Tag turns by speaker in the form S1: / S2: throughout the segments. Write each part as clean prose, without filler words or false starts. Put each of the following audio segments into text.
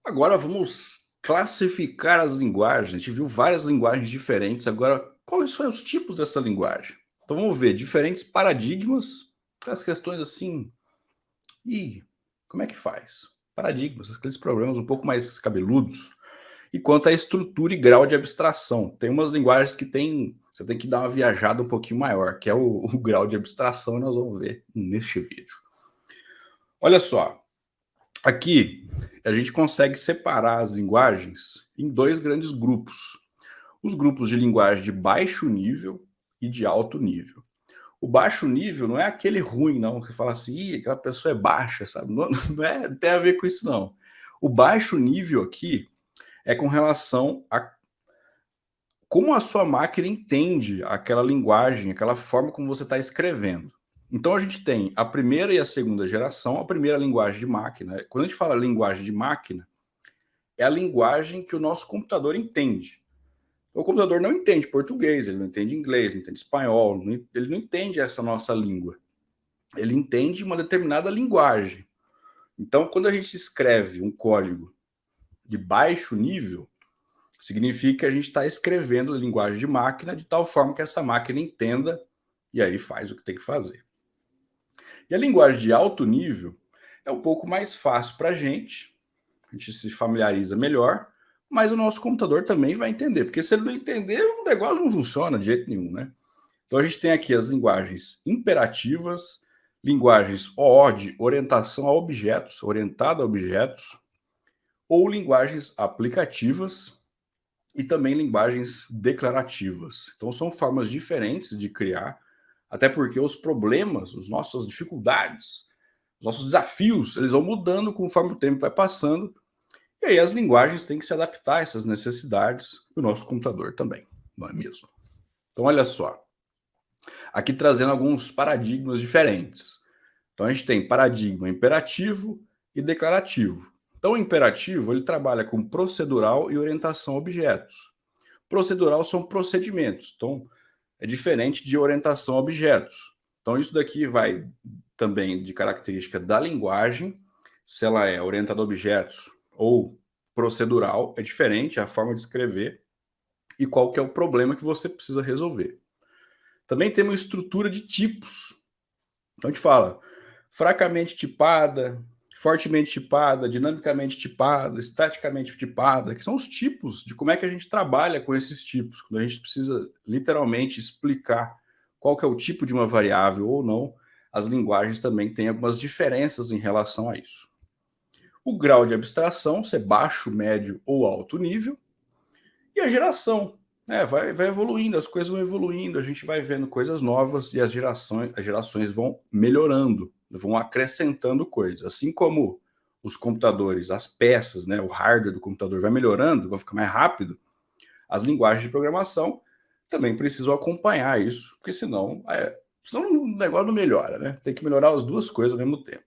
S1: Agora vamos classificar as linguagens. A gente viu várias linguagens diferentes. Agora, quais são os tipos dessa linguagem? Então vamos ver diferentes paradigmas, aquelas questões assim. E como é que faz? Paradigmas, aqueles problemas um pouco mais cabeludos. E quanto à estrutura e grau de abstração, tem umas linguagens que você tem que dar uma viajada um pouquinho maior, que é o grau de abstração, e nós vamos ver neste vídeo. Olha só, aqui a gente consegue separar as linguagens em dois grandes grupos. Os grupos de linguagem de baixo nível e de alto nível. O baixo nível não é aquele ruim, não, que você fala assim, ih, aquela pessoa é baixa, sabe? Não, não tem a ver com isso, não. O baixo nível aqui é com relação a como a sua máquina entende aquela linguagem, aquela forma como você está escrevendo. Então a gente tem a primeira e a segunda geração, a primeira linguagem de máquina. Quando a gente fala linguagem de máquina, é a linguagem que o nosso computador entende. O computador não entende português, ele não entende inglês, não entende espanhol, ele não entende essa nossa língua. Ele entende uma determinada linguagem. Então, quando a gente escreve um código de baixo nível, significa que a gente está escrevendo linguagem de máquina de tal forma que essa máquina entenda e aí faz o que tem que fazer. E a linguagem de alto nível é um pouco mais fácil para a gente se familiariza melhor, mas o nosso computador também vai entender, porque se ele não entender, o negócio não funciona de jeito nenhum, né? Então a gente tem aqui as linguagens imperativas, linguagens OOD, orientação a objetos, orientada a objetos, ou linguagens aplicativas e também linguagens declarativas. Então são formas diferentes de criar, até porque os problemas, as nossas dificuldades, os nossos desafios, eles vão mudando conforme o tempo vai passando. E aí as linguagens têm que se adaptar a essas necessidades, e o nosso computador também, não é mesmo? Então, olha só, aqui trazendo alguns paradigmas diferentes. Então, a gente tem paradigma imperativo e declarativo. Então, o imperativo, ele trabalha com procedural e orientação a objetos. Procedural são procedimentos, então é diferente de orientação a objetos. Então, isso daqui vai também de característica da linguagem, se ela é orientada a objetos ou procedural, é diferente a forma de escrever e qual que é o problema que você precisa resolver. Também temos estrutura de tipos. Então, a gente fala fracamente tipada, fortemente tipada, dinamicamente tipada, estaticamente tipada, que são os tipos de como é que a gente trabalha com esses tipos, quando a gente precisa literalmente explicar qual que é o tipo de uma variável ou não, as linguagens também têm algumas diferenças em relação a isso. O grau de abstração, se é baixo, médio ou alto nível, e a geração, né? Vai evoluindo, as coisas vão evoluindo, a gente vai vendo coisas novas e as gerações vão melhorando, vão acrescentando coisas. Assim como os computadores, as peças, né, o hardware do computador vai melhorando, vai ficar mais rápido, as linguagens de programação também precisam acompanhar isso, porque senão o negócio não melhora, né? Tem que melhorar as duas coisas ao mesmo tempo.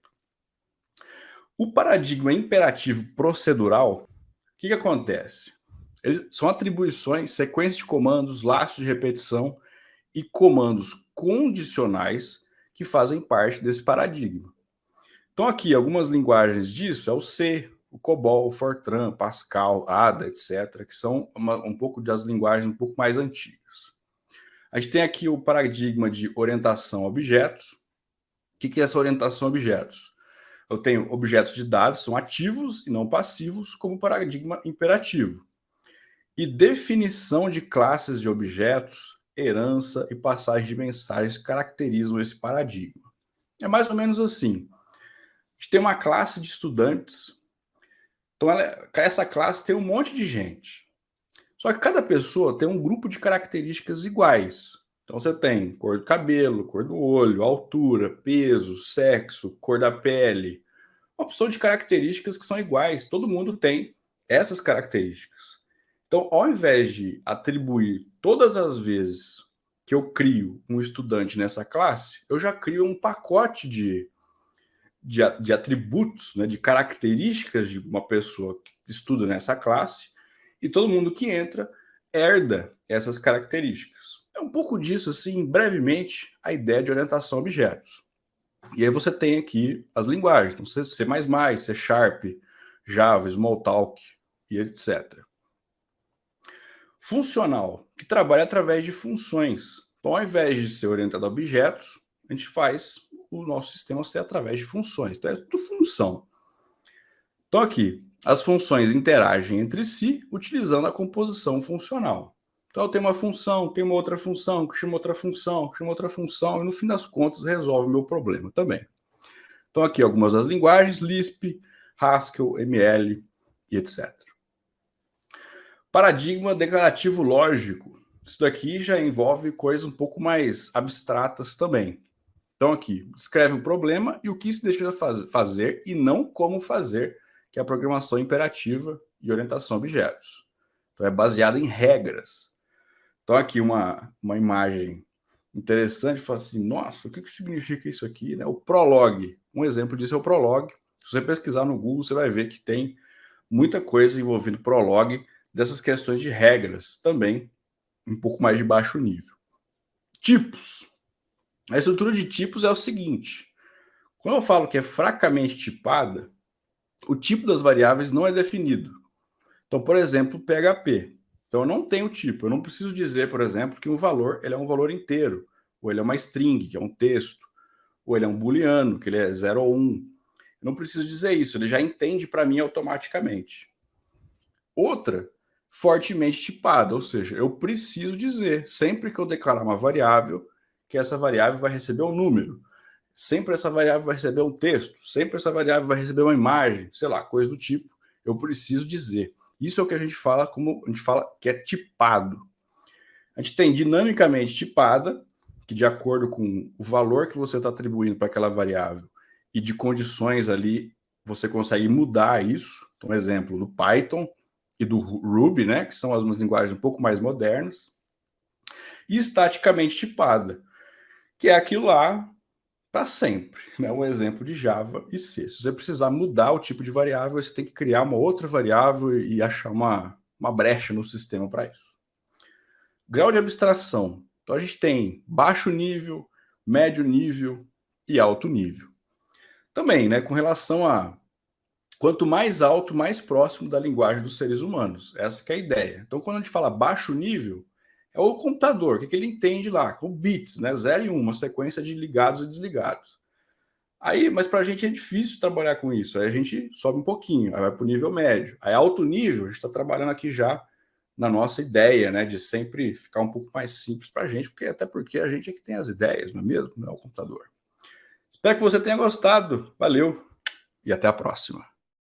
S1: O paradigma imperativo procedural, o que acontece? São atribuições, sequências de comandos, laços de repetição e comandos condicionais que fazem parte desse paradigma. Então, aqui, algumas linguagens disso é o C, o COBOL, o Fortran, Pascal, ADA, etc., que são um pouco das linguagens um pouco mais antigas. A gente tem aqui o paradigma de orientação a objetos. O que é essa orientação a objetos? Eu tenho objetos de dados, são ativos e não passivos, como paradigma imperativo. E definição de classes de objetos, herança e passagem de mensagens caracterizam esse paradigma. É mais ou menos assim. A gente tem uma classe de estudantes, então essa classe tem um monte de gente. Só que cada pessoa tem um grupo de características iguais. Então você tem cor do cabelo, cor do olho, altura, peso, sexo, cor da pele. Uma opção de características que são iguais. Todo mundo tem essas características. Então, ao invés de atribuir todas as vezes que eu crio um estudante nessa classe, eu já crio um pacote de atributos, né, de características de uma pessoa que estuda nessa classe, e todo mundo que entra herda essas características. É um pouco disso, assim, brevemente, a ideia de orientação a objetos. E aí você tem aqui as linguagens, então C++, C Sharp, Java, Smalltalk e etc. Funcional, que trabalha através de funções. Então, ao invés de ser orientado a objetos, a gente faz o nosso sistema ser através de funções. Então, é tudo função. Então, aqui, as funções interagem entre si utilizando a composição funcional. Então, eu tenho uma função, tenho uma outra função, que chama outra função, que chama outra função, e no fim das contas resolve o meu problema também. Então, aqui algumas das linguagens, Lisp, Haskell, ML e etc. Paradigma declarativo lógico. Isso daqui já envolve coisas um pouco mais abstratas também. Então, aqui, descreve o problema e o que se deixa fazer e não como fazer, que é a programação imperativa e orientação a objetos. Então, é baseado em regras. Então, aqui uma imagem interessante, fala assim, nossa, o que significa isso aqui? Né? O Prolog, um exemplo disso é o Prolog. Se você pesquisar no Google, você vai ver que tem muita coisa envolvendo Prolog, dessas questões de regras também, um pouco mais de baixo nível. Tipos. A estrutura de tipos é o seguinte, quando eu falo que é fracamente tipada, o tipo das variáveis não é definido. Então, por exemplo, PHP. Então, eu não tenho tipo. Eu não preciso dizer, por exemplo, que um valor ele é um valor inteiro, ou ele é uma string, que é um texto, ou ele é um booleano, que ele é 0 ou 1. Eu não preciso dizer isso, ele já entende para mim automaticamente. Outra, fortemente tipada, ou seja, eu preciso dizer, sempre que eu declarar uma variável, que essa variável vai receber um número. Sempre essa variável vai receber um texto, sempre essa variável vai receber uma imagem, sei lá, coisa do tipo. Eu preciso dizer. Isso é o que a gente fala como a gente fala que é tipado. A gente tem dinamicamente tipada, que de acordo com o valor que você está atribuindo para aquela variável e de condições ali, você consegue mudar isso. Então, exemplo do Python e do Ruby, né, que são as linguagens um pouco mais modernas. E estaticamente tipada, que é aquilo lá para sempre, né? Um exemplo de Java e C. Se você precisar mudar o tipo de variável, você tem que criar uma outra variável e achar uma brecha no sistema para isso. Grau de abstração. Então a gente tem baixo nível, médio nível e alto nível. Também, né, com relação a quanto mais alto, mais próximo da linguagem dos seres humanos. Essa que é a ideia. Então quando a gente fala baixo nível, é o computador, o que ele entende lá, com bits, né, 0 e 1, uma sequência de ligados e desligados. Aí, mas para a gente é difícil trabalhar com isso. Aí a gente sobe um pouquinho, aí vai para o nível médio. Aí alto nível, a gente está trabalhando aqui já na nossa ideia, né, de sempre ficar um pouco mais simples para a gente, até porque a gente é que tem as ideias, não é mesmo? Não é o computador. Espero que você tenha gostado. Valeu e até a próxima.